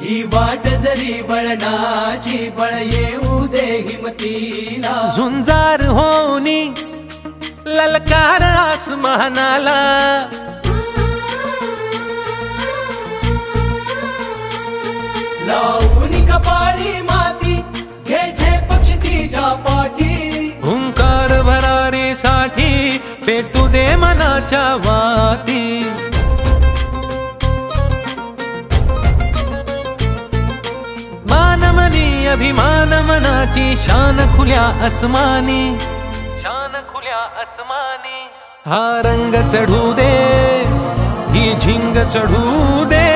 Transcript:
ही वाट जरी वळणाची बळ येऊ दे हिमतीला झुंजार होनी ललकार आसमानाला लावून कपाळी माती घ्यायचे पक्ष तिच्या पाठी हुंकार भरारीसाठी पेटू दे मनाच्या वाती मानमनी अभिमान मनाची शान खुल्या आसमानी शान खुल्या आसमानी हा रंग चढू दे ही झिंग चढू दे